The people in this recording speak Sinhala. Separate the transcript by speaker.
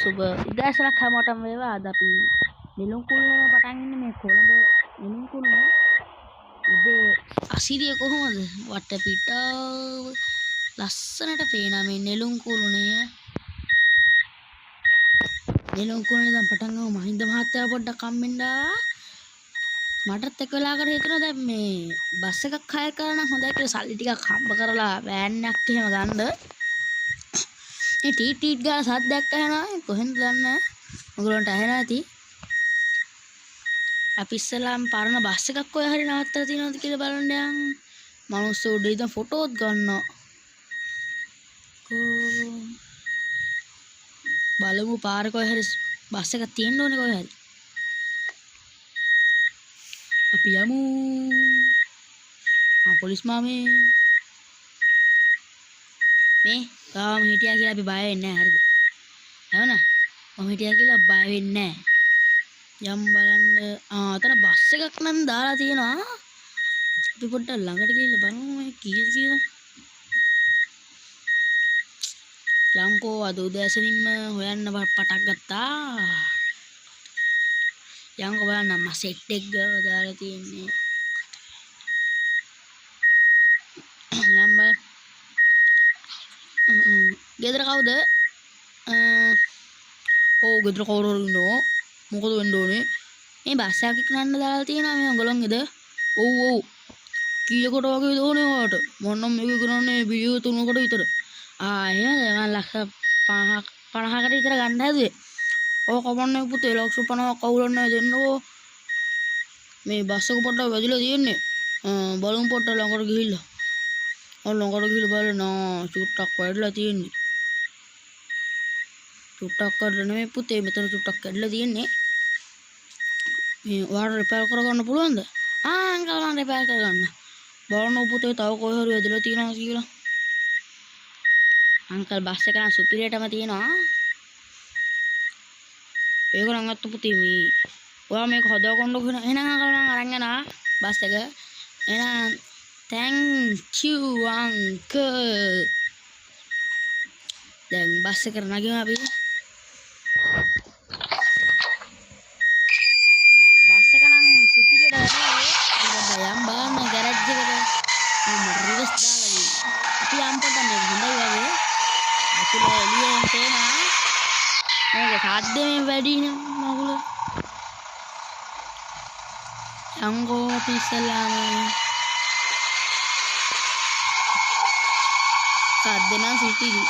Speaker 1: සුබ ඉදෑසනක් හැමෝටම වේවා. අද අපි නිලුම් කුළුණේ පටන් ඉන්නේ මේ කොළඹ නිලුම් කුළුණ. උදේ අසිරිය කොහොමද? වටපිටාව ලස්සනට පේනවා මේ නිලුම් කුළුණේ. නිලුම් කුළුණේ දැන් පටන් ගමු. මහින්ද මහත්තයා පොඩ්ඩක් කම්මෙන්ට මටත් එක වෙලාවකට හිතුණා දැන් මේ බස් එකක් හයර් කරලා නම් හොඳයි කියලා සල්ලි ටිකක් හම්බ කරලා වෑන් එකක් එහෙම ගන්න. මේ ටීට් ටීට් ගාලා සද්දයක් ඇහෙනවා කොහෙන්ද දන්නේ. ඔයගොල්ලන්ට ඇහෙනවා ඇති. අපි ඉස්සෙල්ලාම පරණ බස් එකක් ඔය හරිය නවත්තලා තියෙනවද කියලා බලන්න යන්. මනුස්සෝ උඩ ඉඳන් ෆොටෝත් ගන්නවා. බලමු පාරේ කොයි හරි බස් එකක් තියෙන්න ඕනේ කොයි හරි. අපි යමු. පොලිස් මාමේ මේ ගාම හිටියා කියලා අපි බය වෙන්නේ නැහැ හරිද? එවන මම හිටියා කියලා බය වෙන්නේ නැහැ. යම් බලන්න අතන බස් එකක් නම් දාලා තියෙනවා. අපි පොඩ්ඩක් ළඟට ගිහිල්ලා බලමු මේ කීයද කියලා. යම්කෝ අද උදෑසනින්ම හොයන්න පටක් ගත්තා. යම්කෝ බලන්න මම සෙට් එක ගාව දාලා තියෙන්නේ. යම් බලන්න. ගෙදර කවුද? ඔව් ගෙදර කවුරු හරි ඉන්නවා. මොකද වෙන්න ඕනේ? මේ බස් එකක් ඉක්නන්න දාලා තියෙනවා මේ ඔයගොල්ලෝගේද? ඔව් ඔව්. කීයකට වගේද ඕනේ ඔයාලට? මම නම් මේක කරන්නේ බිලියන 3කට විතර. එහෙමද? මම ලක්ෂ 50කට විතර ගන්න හැදුවේ. ඔය කවන්නේ පුතේ ලක්ෂ 50ක් අවුලක් නැහැ දෙන්නකෝ. මේ බස් එක පොඩ්ඩක් වැදිලා තියෙන්නේ. බලමු පොඩ්ඩක් ළඟට ගිහිල්ලා. ළඟට ගිහිල්ලා බලන්න චුට්ටක් වැදිලා තියෙන්නේ. චුට්ටක් කරලා නෙමෙයි පුතේ මෙතන චුට්ටක් කැඩලා තියෙන්නේ. මේ ඔයාලා රිපෙයාර් කරගන්න පුළුවන්ද? අංකල් මම රිපෙයාර් කරගන්න. බලන්න පුතේ තව කොහේ හරි වැදලා තියෙනවා කියලා. අංකල් බස් එක නම් සුපිරියටම තියෙනවා. ඒක නම් අත්තු පුතේ මේ ඔයා මේක හදාගන්න ඕන. එහෙනම් අංකල් මම අරන් යනවා බස් එක. එහෙනම් thank you uncle. දැන් බස් එකට නගිමු අපි. බස් එක නම් සුපිරියට වැඩියි. යම් බලන්න ගෑරේජ් එකට රිවර්ස් දාලා ගිහින්. අපි යම් පොඩ්ඩක් මේක හොඳයි වගේ. අතුල එළියෙන් තේනවා. මේක සාද්දේ වැඩිනේ මගුල. යංගෝ අපි ඉස්සලාම සාද්දේ නම් සුපිරි.